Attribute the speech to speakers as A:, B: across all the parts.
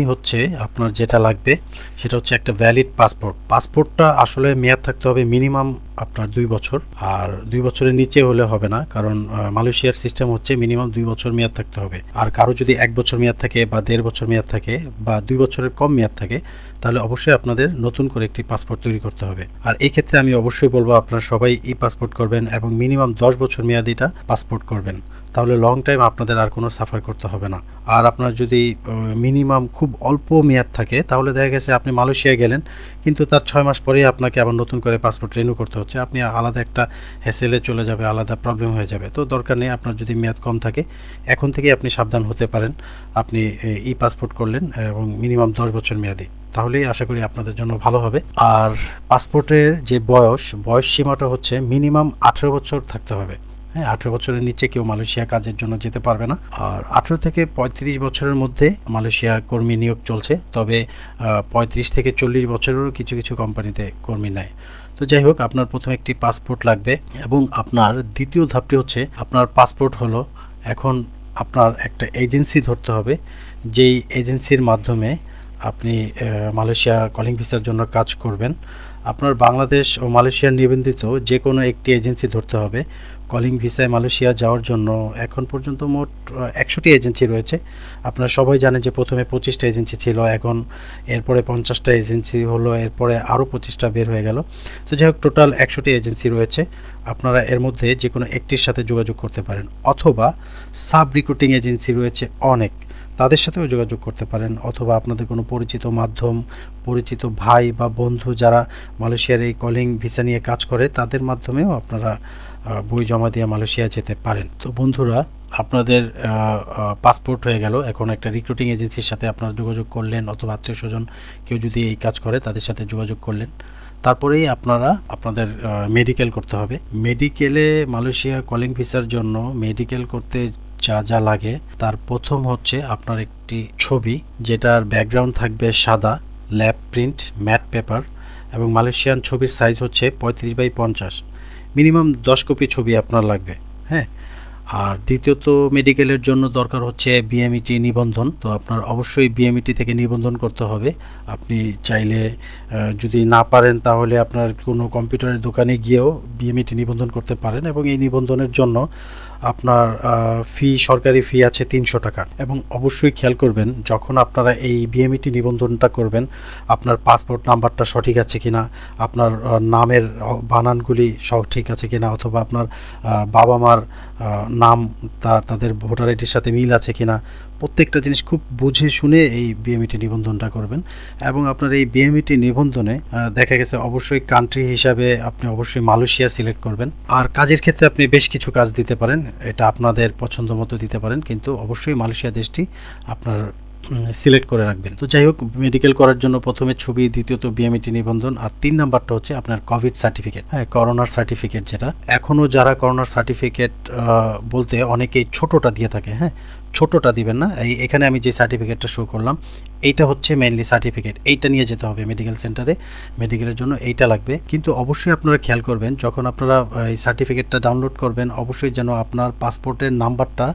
A: হচ্ছে আপনার যেটা লাগবে সেটা হচ্ছে একটা ভ্যালিড পাসপোর্ট। পাসপোর্টটা আসলে মেয়াদ থাকতে হবে মিনিমাম আপনার 2 বছর, আর 2 বছরের নিচে হলে হবে না, কারণ মালয়েশিয়ার সিস্টেম হচ্ছে মিনিমাম 2 বছর মেয়াদ থাকতে হবে। আর কারো যদি 1 বছর মেয়াদ থাকে বা 1.5 বছর মেয়াদ থাকে বা 2 বছরের কম মেয়াদ থাকে, তাহলে অবশ্যই আপনাদের নতুন করে একটি পাসপোর্ট তৈরি করতে হবে। আর এই ক্ষেত্রে আমি অবশ্যই বলবো আপনারা সবাই এই পাসপোর্ট করবেন এবং মিনিমাম 10 বছর মেয়াদিটা পাসপোর্ট করবেন, তাহলে লং টাইম আপনাদের আর কোনো সাফার করতে হবে না। আর আপনার যদি মিনিমাম খুব অল্প মেয়াদ থাকে, তাহলে দেখা গেছে আপনি মালয়েশিয়া গেলেন কিন্তু তার 6 মাস পরেই আপনাকে আবার নতুন করে পাসপোর্ট রিনিউ করতে হচ্ছে, আপনি আলাদা একটা হ্যাসেলে চলে যাবে, আলাদা প্রবলেম হয়ে যাবে। তো দরকার নেই, আপনার যদি মেয়াদ কম থাকে এখন থেকেই আপনি সাবধান হতে পারেন। আপনি ই পাসপোর্ট করলেন এবং মিনিমাম 10 বছর মেয়াদি, তাহলেই আশা করি আপনাদের জন্য ভালো হবে। আর পাসপোর্টের যে বয়স সীমাটা হচ্ছে মিনিমাম 18 বছর থাকতে হবে। হ্যাঁ, 18 বছরের নিচে কেউ মালয়েশিয়া কাজের জন্য যেতে পারবে না। আর 18 থেকে 35 বছরের মধ্যে মালয়েশিয়া কর্মী নিয়োগ চলছে, তবে 35 থেকে 40 বছরেরও কিছু কিছু কোম্পানিতে কর্মী নেয়। তো যাই হোক, আপনার প্রথমে একটি পাসপোর্ট লাগবে এবং আপনার দ্বিতীয় ধাপটি হচ্ছে আপনার পাসপোর্ট হলো, এখন আপনার একটা এজেন্সি ধরতে হবে, যেই এজেন্সির মাধ্যমে আপনি মালয়েশিয়া কলিং ভিসার জন্য কাজ করবেন। আপনার বাংলাদেশ ও মালয়েশিয়ার নিবন্ধিত যে কোনো একটি এজেন্সি ধরতে হবে। কলিং ভিসায় মালয়েশিয়া যাওয়ার জন্য এখন পর্যন্ত মোট 100টি এজেন্সি রয়েছে। আপনারা সবাই জানেন যে প্রথমে 25টা এজেন্সি ছিল, এখন এরপরে 50টা এজেন্সি হলো, এরপরে আরও 25টা বের হয়ে গেল। তো যাই হোক, টোটাল 100টি এজেন্সি রয়েছে। আপনারা এর মধ্যে যে কোনো একটির সাথে যোগাযোগ করতে পারেন, অথবা সাব রিক্রুটিং এজেন্সি রয়েছে অনেক, তাদের সাথেও যোগাযোগ করতে পারেন, অথবা আপনাদের কোনো পরিচিত মাধ্যম, পরিচিত ভাই বা বন্ধু যারা মালয়েশিয়ার এই কলিং ভিসা নিয়ে কাজ করে, তাদের মাধ্যমেও আপনারা বই জমা দিয়ে মালয়েশিয়া যেতে পারেন। তো বন্ধুরা, আপনাদের পাসপোর্ট হয়ে গেল, এখন একটা রিক্রুটিং এজেন্সির সাথে আপনারা যোগাযোগ করলেন, অথবা আত্মীয় স্বজন কেউ যদি এই কাজ করে তাদের সাথে যোগাযোগ করলেন। তারপরেই আপনারা আপনাদের মেডিকেল করতে হবে। মেডিকেলে মালয়েশিয়া কলিং ভিসার জন্য মেডিকেল করতে যা যা লাগে, তার প্রথম হচ্ছে আপনার একটি ছবি, যেটার ব্যাকগ্রাউন্ড থাকবে সাদা, ল্যাব প্রিন্ট, ম্যাট পেপার, এবং মালয়েশিয়ান ছবির সাইজ হচ্ছে 35x50। মিনিমাম 10 কপি ছবি আপনার লাগবে। হ্যাঁ, আর দ্বিতীয়ত মেডিকেলের জন্য দরকার হচ্ছে বিএমইটি নিবন্ধন। তো আপনার অবশ্যই বিএমইটি থেকে নিবন্ধন করতে হবে। আপনি চাইলে যদি না পারেন তাহলে আপনার কোনো কম্পিউটারের দোকানে গিয়েও বিএমইটি নিবন্ধন করতে পারেন, এবং এই নিবন্ধনের জন্য আপনার সরকারি ফি আছে 300 টাকা। এবং অবশ্যই খেয়াল করবেন, যখন আপনারা এই বিএমইটি নিবন্ধনটা করবেন, আপনার পাসপোর্ট নাম্বারটা সঠিক আছে কিনা, আপনার নামের বানানগুলি সঠিক আছে কিনা, অথবা আপনার বাবা মার নাম তাদের ভোটার আইডির সাথে মিল আছে কিনা, প্রত্যেকটা জিনিস খুব বুঝে শুনে এই বিএমইটি নিবন্ধনটা করবেন। এবং আপনার এই বিএমইটি নিবন্ধনে দেখা গেছে অবশ্যই কান্ট্রি হিসাবে আপনি অবশ্যই মালয়েশিয়া সিলেক্ট করবেন। আর কাজের ক্ষেত্রে আপনি বেশ কিছু কাজ দিতে পারেন, এটা আপনাদের পছন্দ মতো দিতে পারেন, কিন্তু অবশ্যই মালয়েশিয়া দেশটি আপনার সিলেক্ট করে রাখবেন। তো যাই হোক, মেডিকেল করার জন্য প্রথমে ছবি, দ্বিতীয়ত বিএমইটি নিবন্ধন, আর 3 নাম্বারটা হচ্ছে আপনার কোভিড সার্টিফিকেট। হ্যাঁ, করোনার সার্টিফিকেট, যেটা এখনও যারা করোনার সার্টিফিকেট বলতে অনেকেই ছোটটা দিয়ে থাকে। হ্যাঁ, ছোটটা দিবেন না, এখানে আমি যে সার্টিফিকেটটা শো করলাম এইটা হচ্ছে মেইনলি সার্টিফিকেট, এইটা নিয়ে যেতে হবে মেডিকেল সেন্টারে। মেডিকেলের জন্য এইটা লাগবে, কিন্তু অবশ্যই আপনারা খেয়াল করবেন যখন আপনারা এই সার্টিফিকেটটা ডাউনলোড করবেন, অবশ্যই যেন আপনার পাসপোর্টের নাম্বারটা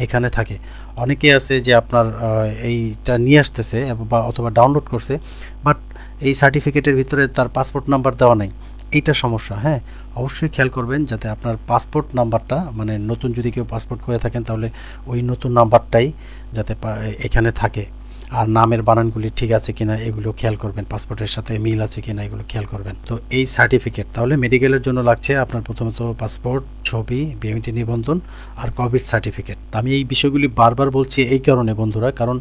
A: এখানে থাকে। অনেকে আছে যে আপনার এইটা নিয়ে আসতেছে বা অথবা ডাউনলোড করছে, বাট এই সার্টিফিকেটের ভিতরে তার পাসপোর্ট নাম্বার দেওয়া নেই, এইটা সমস্যা। হ্যাঁ, অবশ্যই খেয়াল করবেন যাতে আপনার পাসপোর্ট নাম্বারটা, মানে নতুন যদি কেউ পাসপোর্ট করে থাকেন তাহলে ওই নতুন নাম্বারটাই যাতে এখানে থাকে। আর নামের বানানগুলি ঠিক আছে কিনা এগুলো খেয়াল করবেন, পাসপোর্টের সাথে মিল আছে কিনা এগুলো খেয়াল করবেন। তো এই সার্টিফিকেট তাহলে মেডিকেলের জন্য লাগছে আপনার প্রথমত পাসপোর্ট, ছবি, বিএমইটি নিবন্ধন আর কোভিড সার্টিফিকেট। আমি এই বিষয়গুলি বারবার বলছি এই কারণে বন্ধুরা, কারণ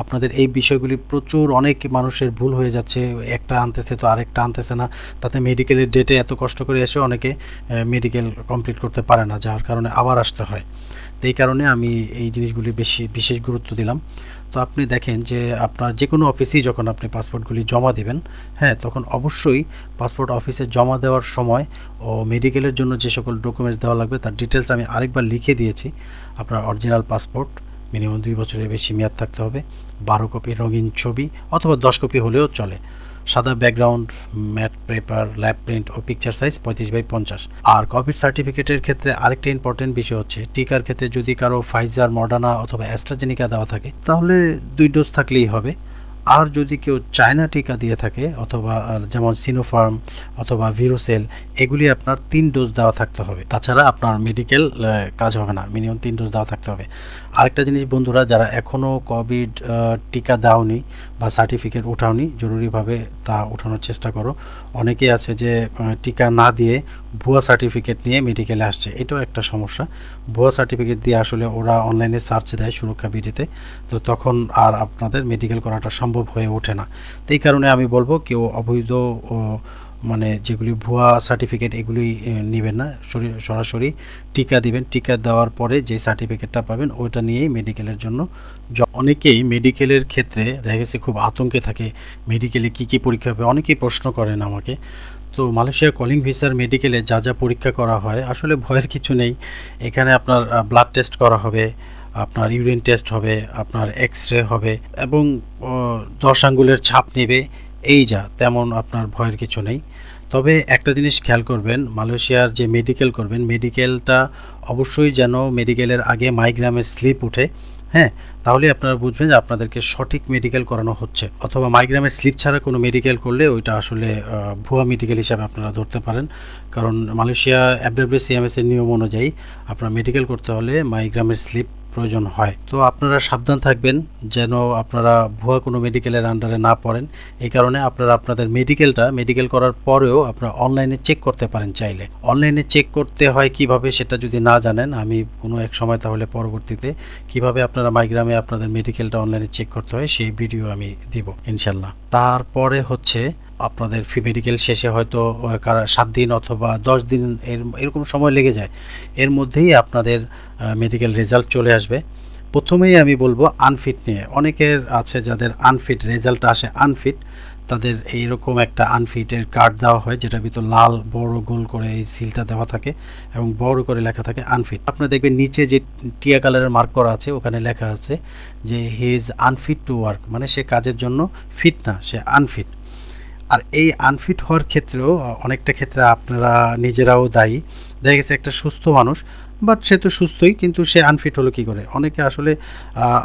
A: আপনাদের এই বিষয়গুলি প্রচুর অনেক মানুষের ভুল হয়ে যাচ্ছে, একটা আনতেছে তো আরেকটা আনতেছে না, তাতে মেডিকেলের ডেটে এত কষ্ট করে এসে অনেকে মেডিকেল কমপ্লিট করতে পারে না, যার কারণে আবার আসতে হয়। তো এই কারণে আমি এই জিনিসগুলি বিশেষ গুরুত্ব দিলাম। তো আপনি দেখেন যে আপনার যে কোনো অফিসেই যখন আপনি পাসপোর্টগুলি জমা দেবেন, হ্যাঁ, তখন অবশ্যই পাসপোর্ট অফিসে জমা দেওয়ার সময় ও মেডিকেলের জন্য যে সকল ডকুমেন্টস দেওয়া লাগবে তার ডিটেলস আমি আরেকবার লিখে দিয়েছি। আপনার অরিজিনাল পাসপোর্ট, মিনিমাম 2 বছরের বেশি মেয়াদ থাকতে হবে, 12 কপি রঙিন ছবি অথবা 10 কপি হলেও চলে, সাদা background, matte paper, lab print ও পিকচার সাইজ 35x50। আর কোভিড সার্টিফিকেটের ক্ষেত্রে আরেকটা ইম্পর্টেন্ট বিষয় হচ্ছে টিকার ক্ষেত্রে যদি কারো ফাইজার, মডার্না অথবা অ্যাস্ট্রাজেনিকা দেওয়া থাকে তাহলে 2 ডোজ থাকলেই হবে। আর যদি কেউ চায়না টিকা দিয়ে থাকে অথবা যেমন সিনোফার্ম অথবা ভিরোসেল, এগুলি আপনার 3 ডোজ দেওয়া থাকতে হবে, তাছাড়া আপনার মেডিকেল কাজ হবে না, মিনিমাম 3 ডোজ দেওয়া থাকতে হবে। আরেকটা জিনিস বন্ধুরা, যারা এখনও কোভিড টিকা দাওনি বা সার্টিফিকেট উঠাওনি, জরুরিভাবে তা উঠানোর চেষ্টা করো। অনেকেই আছে যে টিকা না দিয়ে ভুয়া সার্টিফিকেট নিয়ে মেডিকেলে আসছে, এটাও একটা সমস্যা। ভুয়া সার্টিফিকেট দিয়ে আসলে ওরা অনলাইনে সার্চ দেয় সুরক্ষা বিধিতে, তো তখন আর আপনাদের মেডিকেল করাটা সম্ভব হয়ে ওঠে না। তো এই কারণে আমি বলবো কেউ অবৈধ মানে যেগুলি ভুয়া সার্টিফিকেট এগুলি নেবেন না, সরাসরি টিকা দিবেন। টিকা দেওয়ার পরে যে সার্টিফিকেটটা পাবেন ওইটা নিয়েই মেডিকেলের জন্য। অনেকেই মেডিকেলের ক্ষেত্রে দেখা গেছে খুব আতঙ্কে থাকে, মেডিকেলে কি কি পরীক্ষা হবে, অনেকেই প্রশ্ন করেন আমাকে। তো মালয়েশিয়া কলিং ভিসার মেডিকেলে যা যা পরীক্ষা করা হয় আসলে ভয়ের কিছু নেই। এখানে আপনার ব্লাড টেস্ট করা হবে, আপনার ইউরিন টেস্ট হবে, আপনার এক্স-রে হবে এবং 10 আঙ্গুলের ছাপ নেবে, এই যা, তেমন আপনার ভয়ের কিছু নেই। তবে একটা জিনিস খেয়াল করবেন, মালয়েশিয়ার যে মেডিকেল করবেন, মেডিকেলটা অবশ্যই যেন মেডিকেলের আগে মাইগ্রামের স্লিপ উঠে, হ্যাঁ, তাহলে আপনারা বুঝবেন যে আপনাদেরকে সঠিক মেডিকেল করানো হচ্ছে। অথবা মাইগ্রামের স্লিপ ছাড়া কোনো মেডিকেল করলে ওইটা আসলে ভুয়া মেডিকেল হিসাবে আপনারা ধরতে পারেন। কারণ মালয়েশিয়া FWCMS এর নিয়ম অনুযায়ী আপনার মেডিকেল করতে হলে মাইগ্রামের স্লিপ প্রয়োজন হয়। তো আপনারা সাবধান থাকবেন যেন আপনারা ভুয়া কোনো মেডিকেলের আন্ডারে না পড়েন। এই কারণে আপনারা আপনাদের মেডিকেল করার পরেও আপনারা অনলাইনে চেক করতে পারেন চাইলে। অনলাইনে চেক করতে হয় কিভাবে সেটা যদি না জানেন, আমি কোনো এক সময় তাহলে পরবর্তীতে কিভাবে আপনারা মাইগ্রামে আপনাদের মেডিকেলটা অনলাইনে চেক করতে হয় সেই ভিডিও আমি দিব ইনশাল্লাহ। তারপরে হচ্ছে আপনাদের মেডিকেল শেষে হয়তো 7 দিন অথবা 10 দিন এরকম সময় লেগে যায়, এর মধ্যেই আপনাদের মেডিকেল রেজাল্ট চলে আসবে। প্রথমেই আমি বলবো আনফিট নিয়ে। অনেকের আছে যাদের আনফিট রেজাল্ট আসে আনফিট, তাদের এইরকম একটা আনফিটের কার্ড দেওয়া হয় যেটার ভিতর লাল বড় গোল করে এই সিলটা দেওয়া থাকে এবং বড় করে লেখা থাকে আনফিট। আপনারা দেখবেন নিচে যে টিয়া কালারের মার্ক করা আছে ওখানে লেখা আছে যে he is unfit two work, মানে সে কাজের জন্য ফিট না, সে আনফিট। আর এই আনফিট হওয়ার ক্ষেত্রেও অনেকটা ক্ষেত্রে আপনারা নিজেরাও দায়ী। দেখা গেছে একটা সুস্থ মানুষ, বাট সে তো সুস্থই, কিন্তু সে আনফিট হলো কী করে? অনেকে আসলে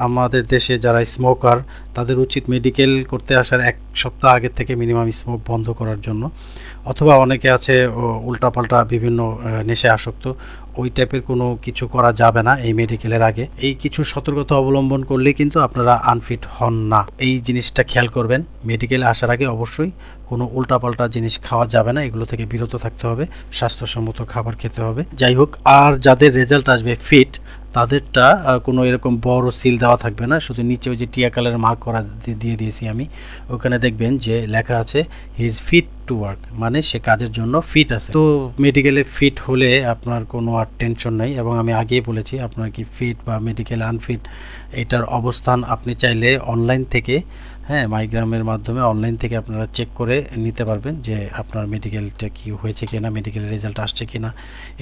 A: আমাদের দেশে যারা স্মোকার তাদের উচিত মেডিকেল করতে আসার 1 সপ্তাহ আগের থেকে মিনিমাম স্মোক বন্ধ করার জন্য। অথবা অনেকে আছে উল্টাপাল্টা বিভিন্ন নেশায় আসক্ত, ওই টাইপের কোনো কিছু করা যাবে না এই মেডিকেলের আগে। এই কিছু সতর্কতা অবলম্বন করলে কিন্তু আপনারা আনফিট হন না, এই জিনিসটা খেয়াল করবেন। মেডিকেলে আসার আগে অবশ্যই কোনো উল্টাপাল্টা জিনিস খাওয়া যাবে না, এগুলো থেকে বিরত থাকতে হবে, স্বাস্থ্যসম্মত খাবার খেতে হবে। যাই হোক, আর যাদের রেজাল্ট আসবে ফিট তাদেরটা কোনো এরকম বড় সিল দেওয়া থাকবে না, শুধু নিচে ওই যে টিয়া কালারের মার্ক করা দিয়ে দিয়েছি আমি, ওখানে দেখবেন যে লেখা আছে he is fit to work, মানে সে কাজের জন্য ফিট আছে। তো মেডিকেলে ফিট হলে আপনার কোনো আর টেনশন নেই। এবং আমি আগেই বলেছি আপনার কি ফিট বা মেডিকেল আনফিট এটার অবস্থান আপনি চাইলে অনলাইন থেকে, হ্যাঁ, মাইগ্রামের মাধ্যমে অনলাইন থেকে আপনারা চেক করে নিতে পারবেন যে আপনার মেডিকেলটা কি হয়েছে কিনা, মেডিকেলের রেজাল্ট আসছে কিনা,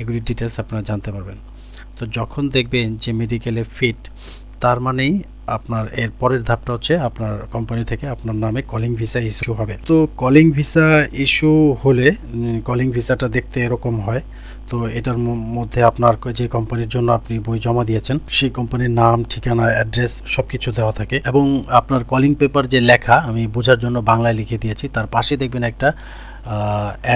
A: এগুলি ডিটেলস আপনারা জানতে পারবেন। তো যখন দেখবেন যে মেডিকেলে ফিট, তার মানেই আপনার এর পরের ধাপটা হচ্ছে আপনার কোম্পানি থেকে আপনার নামে কলিং ভিসা ইস্যু হবে। তো কলিং ভিসা ইস্যু হলে কলিং ভিসাটা দেখতে এরকম হয়। তো এটার মধ্যে আপনার যে কোম্পানির জন্য আপনি বই জমা দিয়েছেন সেই কোম্পানির নাম, ঠিকানা, অ্যাড্রেস সব কিছু দেওয়া থাকে এবং আপনার কলিং পেপার যে লেখা, আমি বোঝার জন্য বাংলায় লিখে দিয়েছি, তার পাশে দেখবেন একটা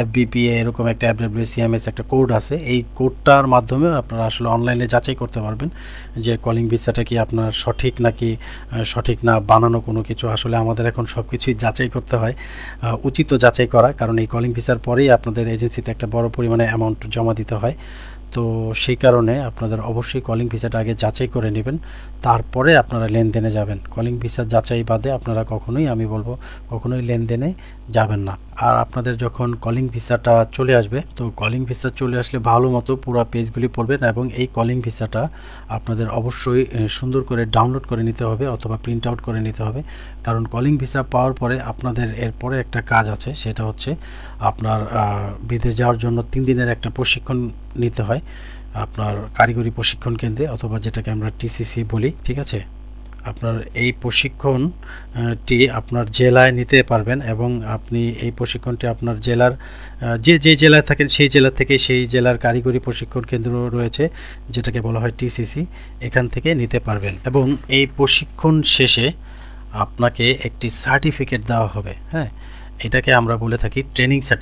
A: FBPA এরকম একটা FWCMS একটা কোড আছে। এই কোডটার মাধ্যমে আপনারা আসলে অনলাইনে যাচাই করতে পারবেন যে কলিং ভিসাটা কি আপনার সঠিক নাকি সঠিক না, বানানো কোনো কিছু। আসলে আমাদের এখন সব কিছুই যাচাই করতে হয়, উচিত যাচাই করা, কারণ এই কলিং ভিসার পরেই আপনাদের এজেন্সিতে একটা বড় পরিমাণে অ্যামাউন্ট জমা দিতে হয়। তো সেই কারণে আপনাদের অবশ্যই কলিং ভিসাটা আগে যাচাই করে নেবেন, তারপরে আপনারা লেনদেনে যাবেন। কলিং ভিসা যাচাই বাদে আপনারা কখনোই, আমি বলবো, কখনোই লেনদেনে যাবেন না। আর আপনাদের যখন কলিং ভিসাটা চলে আসবে, তো কলিং ভিসা চলে আসলে ভালো মতো পুরো পেজগুলি পড়বেন এবং এই কলিং ভিসাটা আপনাদের অবশ্যই সুন্দর করে ডাউনলোড করে নিতে হবে অথবা প্রিন্ট আউট করে নিতে হবে। কারণ কলিং ভিসা পাওয়ার পরে আপনাদের এরপরে একটা কাজ আছে, সেটা হচ্ছে আপনার বিদেশ যাওয়ার জন্য 3 দিনের একটা প্রশিক্ষণ নিতে হয় আপনার কারিগরি প্রশিক্ষণ কেন্দ্রে, অথবা যেটাকে আমরা TCC বলি, ঠিক আছে। আপনার এই প্রশিক্ষণটি আপনার জেলায় নিতে পারবেন এবং আপনি এই প্রশিক্ষণটি আপনার জেলার যে জেলায় থাকেন সেই জেলা থেকে, সেই জেলার কারিগরি প্রশিক্ষণ কেন্দ্র রয়েছে যেটাকে বলা হয় TCC, এখান থেকে নিতে পারবেন। এবং এই প্রশিক্ষণ শেষে আপনাকে একটি সার্টিফিকেট দেওয়া হবে। হ্যাঁ, এটাকে আমরা বলে থাকি ট্রেনিং সার্টিফিকেট।